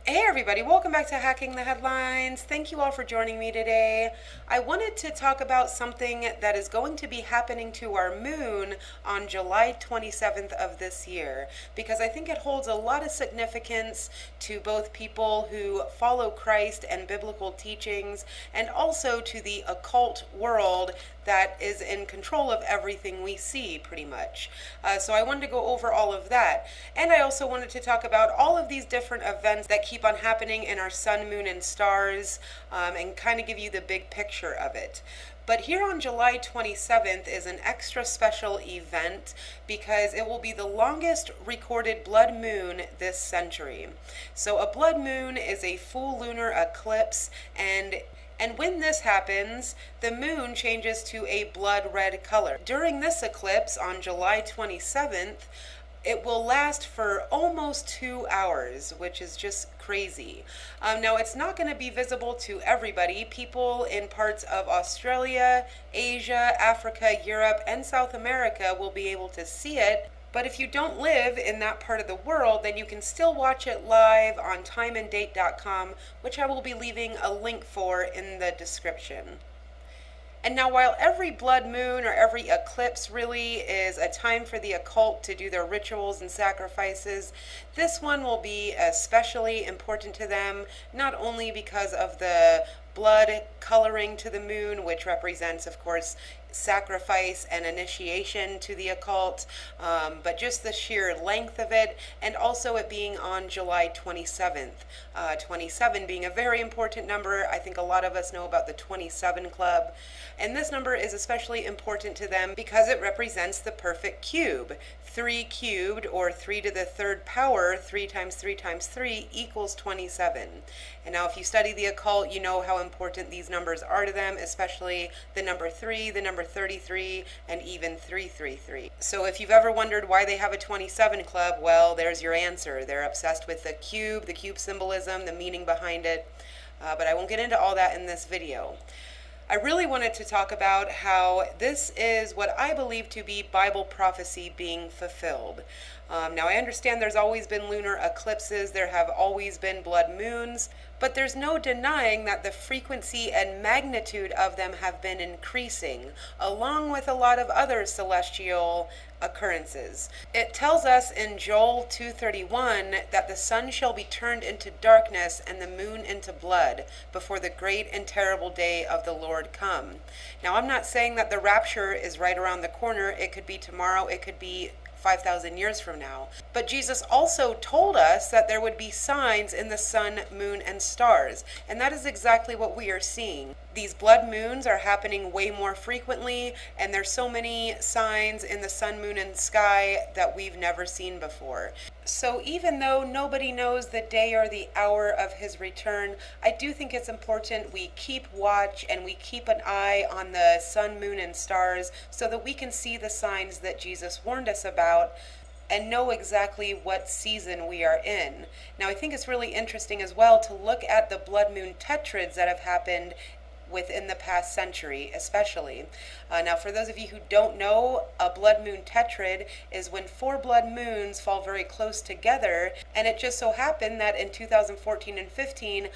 Hey everybody, welcome back to Hacking the Headlines. Thank you all for joining me today. I wanted to talk about something that is going to be happening to our moon on July 27th of this year, because I think it holds a lot of significance to both people who follow Christ and biblical teachings, and also to the occult world that is in control of everything we see, pretty much. So I wanted to go over all of that. And I also wanted to talk about all of these different events that keep on happening in our sun, moon, and stars, and kind of give you the big picture of it. But here on July 27th is an extra special event because it will be the longest recorded blood moon this century. So a blood moon is a full lunar eclipse, and when this happens, the moon changes to a blood red color. During this eclipse on July 27th, it will last for almost 2 hours, which is just crazy. Now, it's not going to be visible to everybody. People in parts of Australia, Asia, Africa, Europe, and South America will be able to see it. But if you don't live in that part of the world, then you can still watch it live on timeanddate.com, which I will be leaving a link for in the description. And now, while every blood moon or every eclipse really is a time for the occult to do their rituals and sacrifices, this one will be especially important to them, not only because of the blood coloring to the moon, which represents, of course, sacrifice and initiation to the occult, but just the sheer length of it, and also it being on July 27th. 27 being a very important number. I think a lot of us know about the 27 Club, and this number is especially important to them because it represents the perfect cube. 3 cubed, or 3 to the third power, 3 times 3 times 3 equals 27. And now if you study the occult, you know how important these numbers are to them, especially the number 3, the number 33, and even 333. So if you've ever wondered why they have a 27 Club, well, there's your answer. They're obsessed with the cube symbolism, the meaning behind it, but I won't get into all that in this video. I really wanted to talk about how this is what I believe to be Bible prophecy being fulfilled. Now, I understand there's always been lunar eclipses, there have always been blood moons, but there's no denying that the frequency and magnitude of them have been increasing, along with a lot of other celestial occurrences. It tells us in Joel 2:31 that the sun shall be turned into darkness and the moon into blood before the great and terrible day of the Lord come. Now, I'm not saying that the rapture is right around the corner. It could be tomorrow, it could be 5,000 years from now. But Jesus also told us that there would be signs in the sun, moon, and stars. And that is exactly what we are seeing. These blood moons are happening way more frequently, and there's so many signs in the sun, moon, and sky that we've never seen before. So even though nobody knows the day or the hour of his return, I do think it's important we keep watch and we keep an eye on the sun, moon, and stars so that we can see the signs that Jesus warned us about and know exactly what season we are in. Now, I think it's really interesting as well to look at the blood moon tetrads that have happened within the past century, especially. Now, for those of you who don't know, a blood moon tetrad is when 4 blood moons fall very close together, and it just so happened that in 2014 and 15,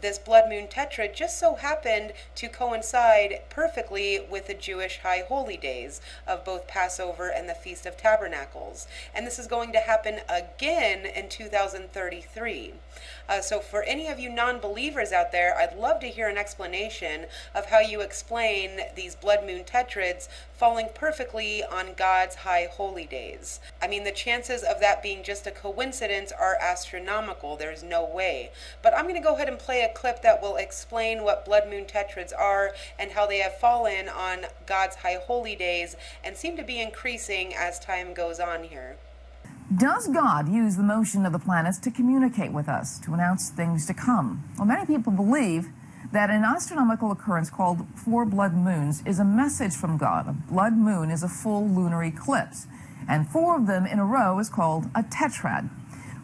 this blood moon tetrad just so happened to coincide perfectly with the Jewish high holy days of both Passover and the Feast of Tabernacles. And this is going to happen again in 2033. So for any of you non-believers out there, I'd love to hear an explanation of how you explain these blood moon tetrads falling perfectly on God's high holy days. I mean, the chances of that being just a coincidence are astronomical. There's no way. But I'm going to go ahead and play a clip that will explain what blood moon tetrads are and how they have fallen on God's high holy days and seem to be increasing as time goes on here. Does God use the motion of the planets to communicate with us, to announce things to come? Well, many people believe that an astronomical occurrence called 4 blood moons is a message from God. A blood moon is a full lunar eclipse, and 4 of them in a row is called a tetrad.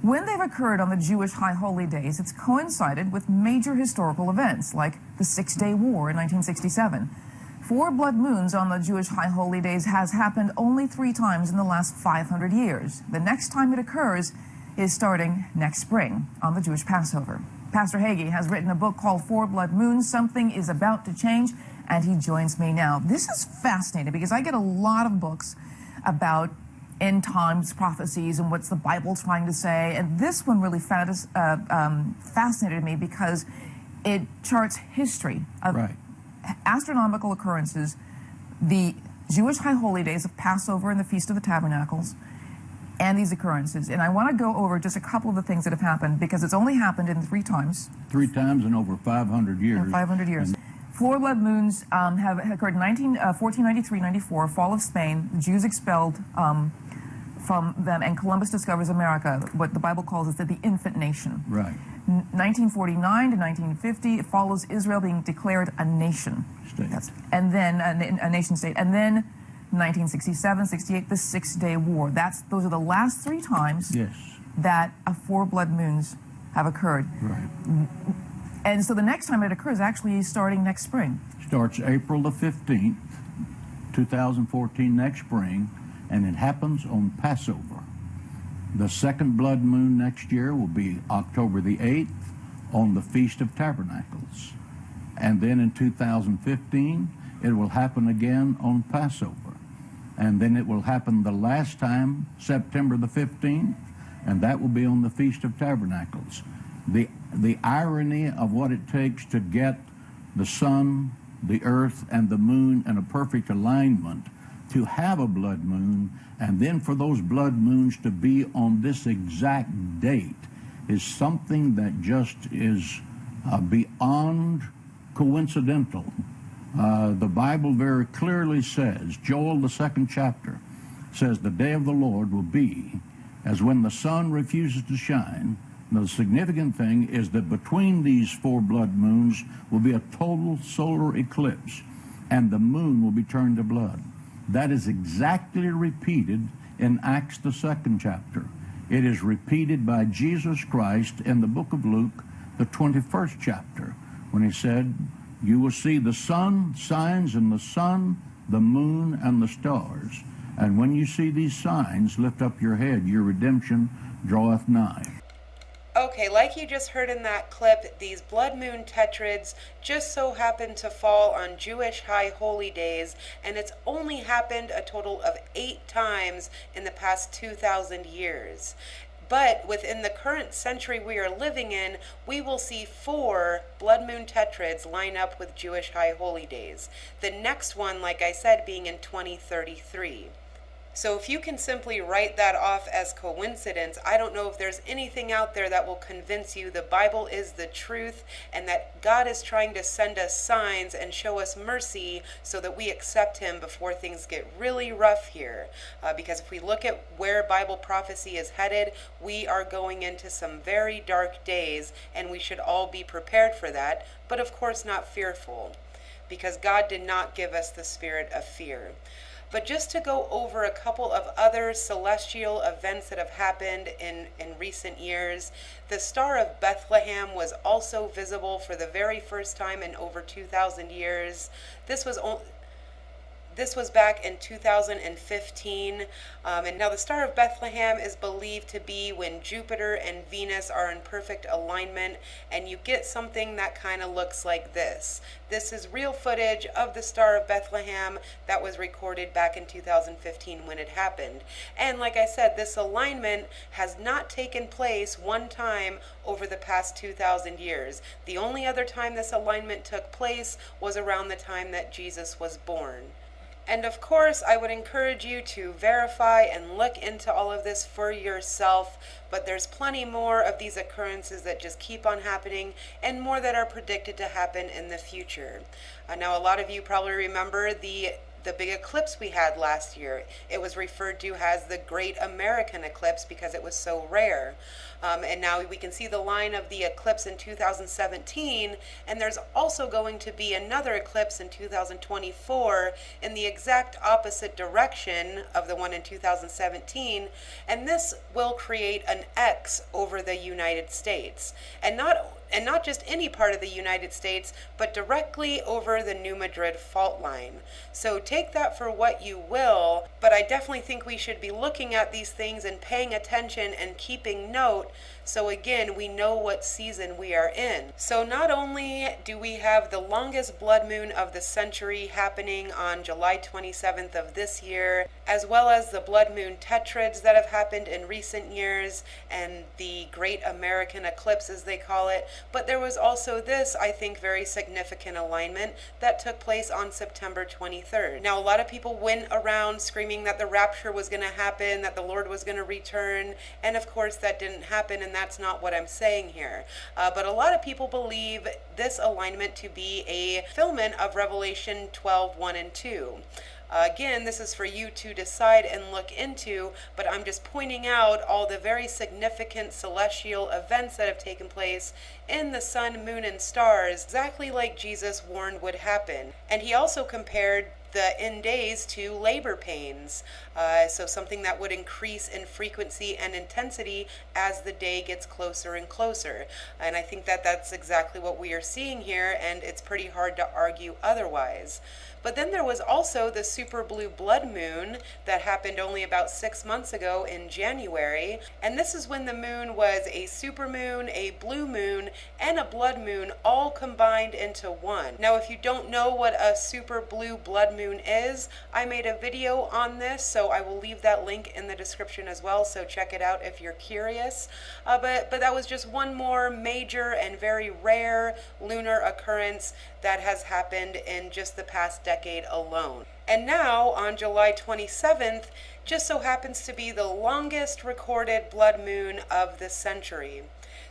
When they've occurred on the Jewish high holy days, it's coincided with major historical events like the Six-Day War in 1967. 4 blood moons on the Jewish high holy days has happened only 3 times in the last 500 years. The next time it occurs is starting next spring on the Jewish Passover. Pastor Hagee has written a book called Four Blood Moons. Something is about to change, and he joins me now. This is fascinating because I get a lot of books about end times prophecies and what's the Bible trying to say, and this one really fascinated me because it charts history of astronomical occurrences, the Jewish high holy days of Passover and the Feast of the Tabernacles, and these occurrences. And I want to go over just a couple of the things that have happened because it's only happened in three times. Three times in over 500 years. In 500 years. Four blood moons have occurred in 1493-94, fall of Spain. The Jews expelled from them, and Columbus discovers America, what the Bible calls the infant nation. Right. 1949 to 1950, it follows Israel being declared a nation. State. And then a nation state. And then 1967, 68, the Six-Day War. Those are the last three times that four blood moons have occurred. Right. And so the next time it occurs actually is starting next spring. Starts April the 15th, 2014, next spring, and it happens on Passover. The second blood moon next year will be October the 8th on the Feast of Tabernacles. And then in 2015, it will happen again on Passover. And then it will happen the last time, September the 15th, and that will be on the Feast of Tabernacles. The irony of what it takes to get the sun, the earth, and the moon in a perfect alignment to have a blood moon, and then for those blood moons to be on this exact date is something that just is beyond coincidental. The Bible very clearly says, Joel, the 2nd chapter, says the day of the Lord will be as when the sun refuses to shine. Now, the significant thing is that between these four blood moons will be a total solar eclipse, and the moon will be turned to blood. That is exactly repeated in Acts, the 2nd chapter. It is repeated by Jesus Christ in the book of Luke, the 21st chapter, when he said, you will see the sun, signs in the sun, the moon, and the stars. And when you see these signs, lift up your head, your redemption draweth nigh. Okay, like you just heard in that clip, these blood moon tetrads just so happen to fall on Jewish high holy days, and it's only happened a total of 8 times in the past 2,000 years. But within the current century we are living in, we will see 4 blood moon tetrads line up with Jewish high holy days. The next one, like I said, being in 2033. So if you can simply write that off as coincidence, I don't know if there's anything out there that will convince you the Bible is the truth and that God is trying to send us signs and show us mercy so that we accept him before things get really rough here. Because if we look at where Bible prophecy is headed, we are going into some very dark days, and we should all be prepared for that, but of course not fearful, because God did not give us the spirit of fear. But just to go over a couple of other celestial events that have happened in recent years, the Star of Bethlehem was also visible for the very first time in over 2,000 years. This was back in 2015, and now the Star of Bethlehem is believed to be when Jupiter and Venus are in perfect alignment, and you get something that kind of looks like this. This is real footage of the Star of Bethlehem that was recorded back in 2015 when it happened. And like I said, this alignment has not taken place one time over the past 2,000 years. The only other time this alignment took place was around the time that Jesus was born. And of course, I would encourage you to verify and look into all of this for yourself, but there's plenty more of these occurrences that just keep on happening, and more that are predicted to happen in the future. Now, a lot of you probably remember the big eclipse we had last year. It was referred to as the Great American Eclipse because it was so rare. And now we can see the line of the eclipse in 2017, and there's also going to be another eclipse in 2024 in the exact opposite direction of the one in 2017, and this will create an X over the United States. And not and not just any part of the United States, but directly over the New Madrid fault line. So take that for what you will, but I definitely think we should be looking at these things and paying attention and keeping note, so again, we know what season we are in. So not only do we have the longest blood moon of the century happening on July 27th of this year, as well as the blood moon tetrads that have happened in recent years, and the Great American Eclipse as they call it, but there was also this, I think, very significant alignment that took place on September 23rd. Now, a lot of people went around screaming that the rapture was going to happen, that the Lord was going to return, and of course that didn't happen, and that's not what I'm saying here. But a lot of people believe this alignment to be a fulfillment of Revelation 12:1 and 2. Again, this is for you to decide and look into, but I'm just pointing out all the very significant celestial events that have taken place in the sun, moon, and stars, exactly like Jesus warned would happen. And he also compared the end days to labor pains, so something that would increase in frequency and intensity as the day gets closer and closer. And I think that that's exactly what we are seeing here, and it's pretty hard to argue otherwise. But then there was also the super blue blood moon that happened only about 6 months ago in January. And this is when the moon was a super moon, a blue moon, and a blood moon all combined into one. Now, if you don't know what a super blue blood moon is, I made a video on this, so I will leave that link in the description as well, so check it out if you're curious. But that was just one more major and very rare lunar occurrence that has happened in just the past decade alone. And now, on July 27th, just so happens to be the longest recorded blood moon of the century.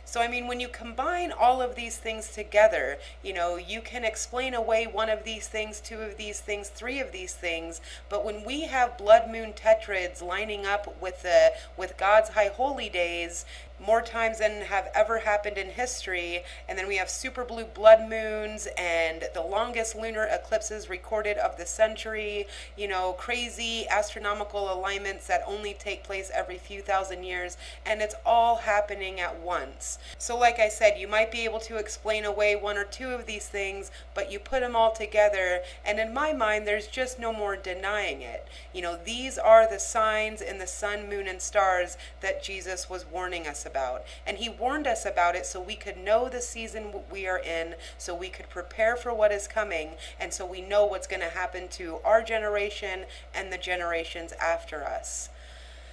So, I mean, when you combine all of these things together, you know, you can explain away one of these things, two of these things, three of these things, but when we have blood moon tetrads lining up with God's high holy days, more times than have ever happened in history, and then we have super blue blood moons and the longest lunar eclipses recorded of the century, you know, crazy astronomical alignments that only take place every few thousand years, and it's all happening at once. So like I said, you might be able to explain away one or two of these things, but you put them all together, and in my mind, there's just no more denying it. You know, these are the signs in the sun, moon, and stars that Jesus was warning us about. And he warned us about it so we could know the season we are in, so we could prepare for what is coming, and so we know what's going to happen to our generation and the generations after us.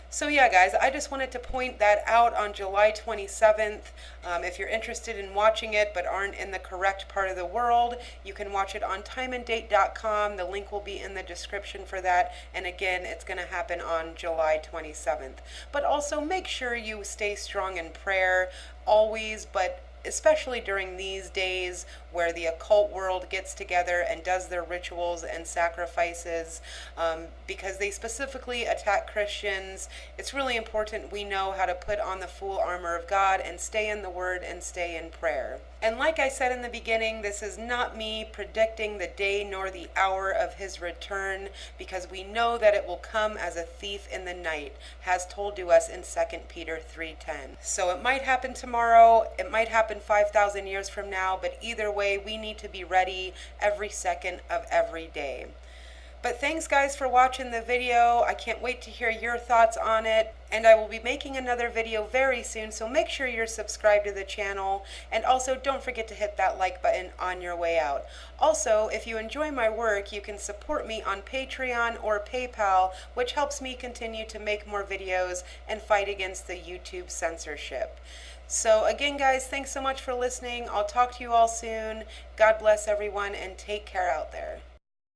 So yeah, guys, I just wanted to point that out on July 27th. If you're interested in watching it but aren't in the correct part of the world, you can watch it on timeanddate.com. The link will be in the description for that. And again, it's going to happen on July 27th. But also make sure you stay strong in prayer always, but especially during these days where the occult world gets together and does their rituals and sacrifices, because they specifically attack Christians. It's really important we know how to put on the full armor of God and stay in the Word and stay in prayer. And like I said in the beginning, this is not me predicting the day nor the hour of his return, because we know that it will come as a thief in the night, as told to us in 2 Peter 3:10. So it might happen tomorrow, it might happen 5,000 years from now, but either way, we need to be ready every second of every day. But thanks guys for watching the video. I can't wait to hear your thoughts on it, and I will be making another video very soon, so make sure you're subscribed to the channel, and also don't forget to hit that like button on your way out. Also, if you enjoy my work, you can support me on Patreon or PayPal, which helps me continue to make more videos and fight against the YouTube censorship. So again guys, thanks so much for listening. I'll talk to you all soon. God bless everyone, and take care out there.